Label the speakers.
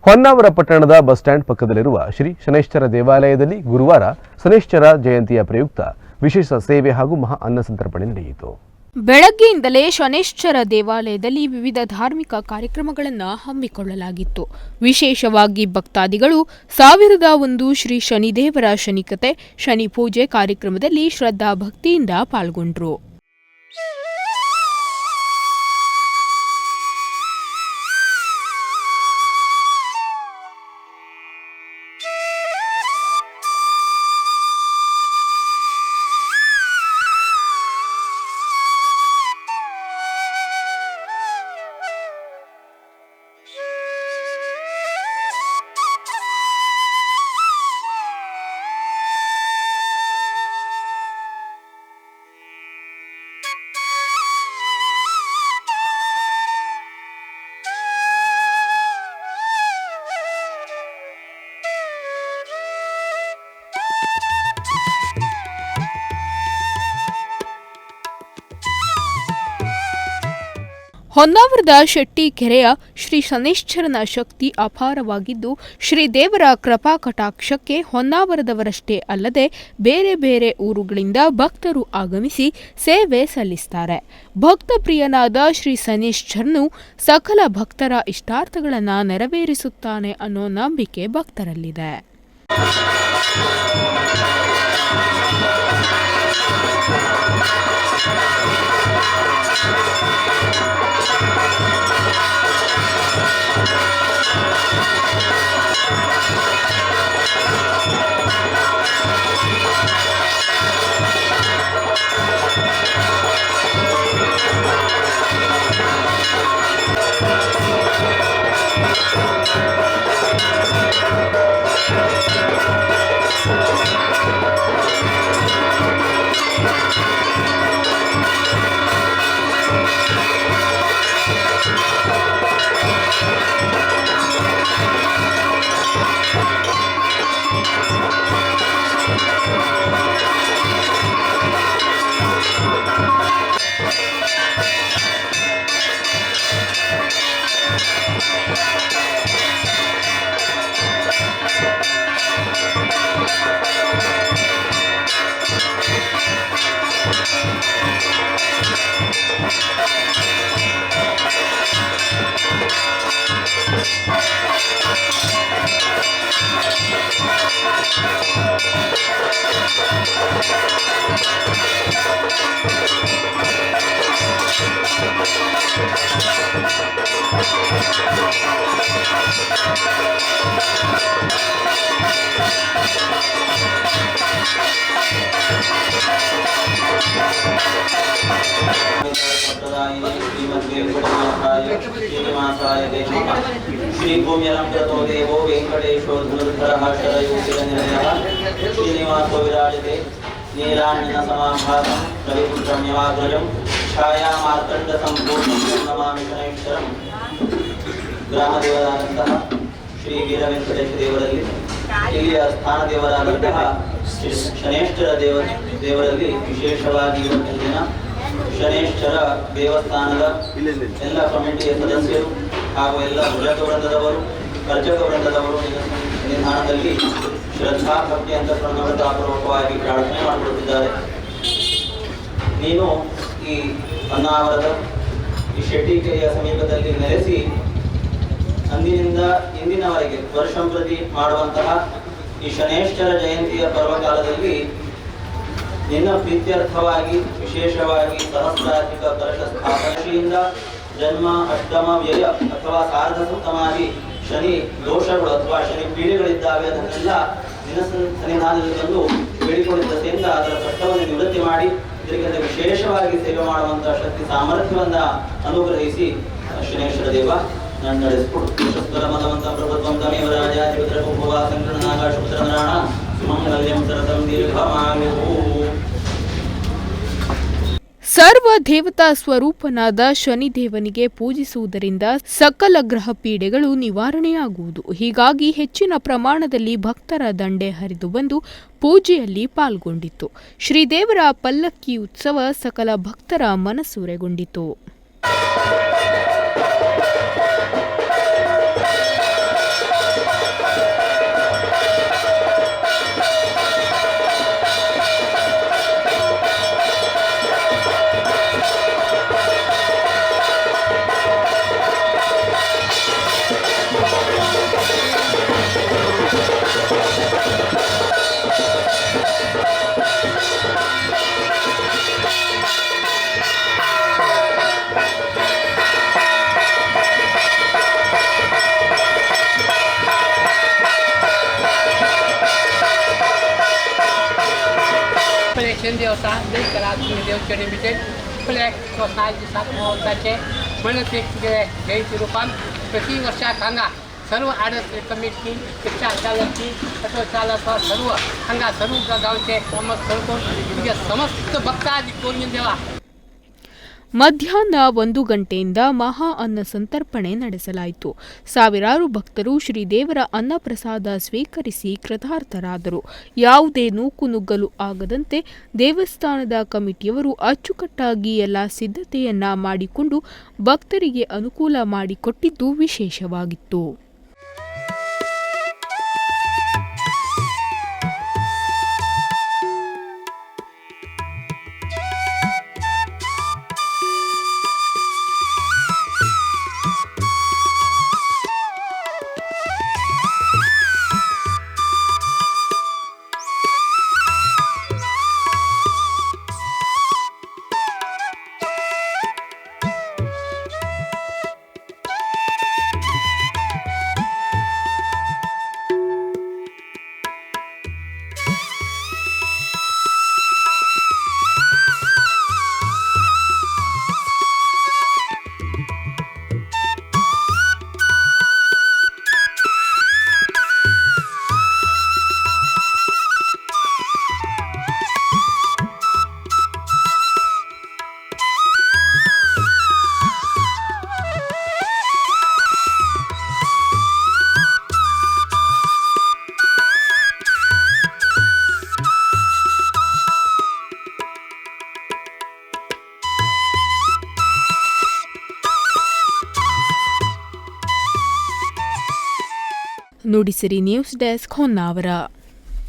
Speaker 1: ಹೊನ್ನಾವರ ಪಟ್ಟಣದ bus stand ಪಕ್ಕದಲ್ಲಿರುವ ಶ್ರೀ ಶನೈಶ್ಚರ ದೇವಾಲಯದಲ್ಲಿ ಗುರುವಾರ ಶನೈಶ್ಚರ ಜಯಂತಿಯ ಪ್ರಯುಕ್ತ ವಿಶೇಷ ಸೇವೆ ಹಾಗೂ ಮಹಾ ಅನ್ನ ಸಂತರ್ಪಣೆ ನಡೆಯಿತು.
Speaker 2: ಬೆಳಗ್ಗೆಯಿಂದಲೇ ಶನೈಶ್ಚರ ದೇವಾಲಯದಲ್ಲಿ ವಿವಿಧ ಧಾರ್ಮಿಕ ಕಾರ್ಯಕ್ರಮಗಳನ್ನು ಹಮ್ಮಿಕೊಳ್ಳಲಾಗಿತ್ತು. ವಿಶೇಷವಾಗಿ ಭಕ್ತಾದಿಗಳು 1001 ಶ್ರೀ ಶನಿದೇವರ ಶನಿಕತೆ, ಶನಿ ಪೂಜೆ ಕಾರ್ಯಕ್ರಮದಲ್ಲಿ ಶ್ರದ್ಧಾ ಭಕ್ತಿಯಿಂದ ಪಾಲ್ಗೊಂಡರು. ಹೊನ್ನಾವರದ ಶೆಟ್ಟಿ ಕೆರೆಯ ಶ್ರೀ ಶನೈಶ್ಚರನ ಶಕ್ತಿ ಅಪಾರವಾಗಿದ್ದು, ಶ್ರೀದೇವರ ಕೃಪಾ ಕಟಾಕ್ಷಕ್ಕೆ ಹೊನ್ನಾವರದವರಷ್ಟೇ ಅಲ್ಲದೆ ಬೇರೆ ಬೇರೆ ಊರುಗಳಿಂದ ಭಕ್ತರು ಆಗಮಿಸಿ ಸೇವೆ ಸಲ್ಲಿಸುತ್ತಾರೆ. ಭಕ್ತ ಪ್ರಿಯನಾದ ಶ್ರೀ ಶನೈಶ್ಚರನು ಸಕಲ ಭಕ್ತರ ಇಷ್ಟಾರ್ಥಗಳನ್ನು ನೆರವೇರಿಸುತ್ತಾನೆ ಅನ್ನೋ ನಂಬಿಕೆ ಭಕ್ತರಲ್ಲಿದೆ.
Speaker 3: श्री भूम्यलंकृतो देवो वेंकटेशो धनुर्धरः शरयोगिरनिलयः श्रीनिवासो विराजते नीलाञ्जन समाभासं रविपुत्रम्यवाग्रजं छायामार्तण्डसम्पूर्णं नमामि शनैश्चरं. ಗ್ರಾಮದೇವರಾದಂತಹ ಶ್ರೀ ವೀರವೆಂಕಟೇಶ ದೇವರಲ್ಲಿ ಇಲ್ಲಿಯ ಸ್ಥಾನ ದೇವರಾದಂತಹ ಶ್ರೀ ಶನೈಶ್ಚರ ದೇವರಲ್ಲಿ ವಿಶೇಷವಾಗಿ ಇವತ್ತಿನ ದಿನ ಶನೈಶ್ಚರ ದೇವಸ್ಥಾನದ ಎಲ್ಲ ಕಮಿಟಿಯ ಸದಸ್ಯರು ಹಾಗೂ ಎಲ್ಲ ಭಜಕ ವೃಂದದವರು, ಅರ್ಚಕ ವೃಂದದವರು ನಿಧಾನದಲ್ಲಿ ಶ್ರದ್ಧಾ ಭಕ್ತಿ ಅಂತಃಕರಣಪೂರ್ವಕವಾಗಿ ಪ್ರಾರ್ಥನೆ ಮಾಡಿಕೊಡುತ್ತಿದ್ದಾರೆ. ನೀನು ಈ ಹೊನ್ನಾವರದ ಈ ಶೆಟ್ಟಿಕೆರೆಯ ಸಮೀಪದಲ್ಲಿ ನೆಲೆಸಿ ಅಂದಿನಿಂದ ಇಂದಿನವರೆಗೆ ವರ್ಷಂಪ್ರತಿ ಮಾಡುವಂತಹ ಈ ಶನೈಶ್ಚರ ಜಯಂತಿಯ ಪರ್ವಕಾಲದಲ್ಲಿ ನಿನ್ನ ಪ್ರೀತ್ಯರ್ಥವಾಗಿ ವಿಶೇಷವಾಗಿ ಸಹಸ್ರಾಧಿಕ ಕಲಶ ಸ್ಥಾಪನೆಯಿಂದ ಜನ್ಮ, ಅಷ್ಟಮ, ವ್ಯಯ ಅಥವಾ ಸಾರ್ಧ ಸಪ್ತಮಾದಿ ಶನಿ ದೋಷಗಳು ಅಥವಾ ಶನಿ ಪೀಡೆಗಳಿದ್ದಾವೆ ಅದನ್ನೆಲ್ಲ ನಿನ್ನ ಸನ್ನಿಧಾನದಲ್ಲಿ ತಂದು ಬೇಡಿಕೊಂಡಿದ್ದರಿಂದ ಅದರ ಕಷ್ಟವನ್ನು ನಿವೃತ್ತಿ ಮಾಡಿ ಇದರಿಂದ ವಿಶೇಷವಾಗಿ ಸೇವೆ ಮಾಡುವಂತಹ ಶಕ್ತಿ ಸಾಮರ್ಥ್ಯವನ್ನ ಅನುಗ್ರಹಿಸಿ ಶನೈಶ್ವರ ದೇವ ನಾನು ನಡೆಸಿಕೊಡು. ಶಸ್ತ್ರ ಮದವಂತ ಪ್ರಭುತ್ವಂ ತಮೇವ ರಾಜಾಧಿಪತ್ರ ಭೂಭುವ ಸಂಕೃತನಾಗಾಶುತ್ರನಾರಾಯಣ ಸುಮಂಗಲ್ಯಂ ಸರತಂ ದೀರ್ಘಮಾಯುಃ.
Speaker 2: ಸರ್ವ ದೇವತಾ ಸ್ವರೂಪನಾದ ಶನಿದೇವನಿಗೆ ಪೂಜಿಸುವುದರಿಂದ ಸಕಲ ಗ್ರಹ ಪೀಡೆಗಳು ನಿವಾರಣೆಯಾಗುವುದು. ಹೀಗಾಗಿ ಹೆಚ್ಚಿನ ಪ್ರಮಾಣದಲ್ಲಿ ಭಕ್ತರ ದಂಡೆ ಹರಿದು ಬಂದು ಪೂಜೆಯಲ್ಲಿ ಪಾಲ್ಗೊಂಡಿತು. ಶ್ರೀದೇವರ ಪಲ್ಲಕ್ಕಿ ಉತ್ಸವ ಸಕಲ ಭಕ್ತರ ಮನಸೂರೆಗೊಂಡಿತು.
Speaker 4: देवता देवचरणी विजय फ्लॅग स्वतःची सातचे म्हणत जयंती रूपान प्रतिवर्षाक सर्व आडत कमिटी रिक्षा चालकची ऑटो चालक सर्व सर्व गावचे समस्त भक्तादी कोणी देवा.
Speaker 2: ಮಧ್ಯಾಹ್ನ 1 ಗಂಟೆಯಿಂದ ಮಹಾ ಅನ್ನ ಸಂತರ್ಪಣೆ ನಡೆಸಲಾಯಿತು. ಸಾವಿರಾರು ಭಕ್ತರು ಶ್ರೀದೇವರ ಅನ್ನಪ್ರಸಾದ ಸ್ವೀಕರಿಸಿ ಕೃತಾರ್ಥರಾದರು. ಯಾವುದೇ ನೂಕುನುಗ್ಗಲು ಆಗದಂತೆ ದೇವಸ್ಥಾನದ ಕಮಿಟಿಯವರು ಅಚ್ಚುಕಟ್ಟಾಗಿ ಎಲ್ಲ ಸಿದ್ಧತೆಯನ್ನ ಮಾಡಿಕೊಂಡು ಭಕ್ತರಿಗೆ ಅನುಕೂಲ ಮಾಡಿಕೊಟ್ಟಿದ್ದು ವಿಶೇಷವಾಗಿತ್ತು. Nudisiri news desk Honnavar.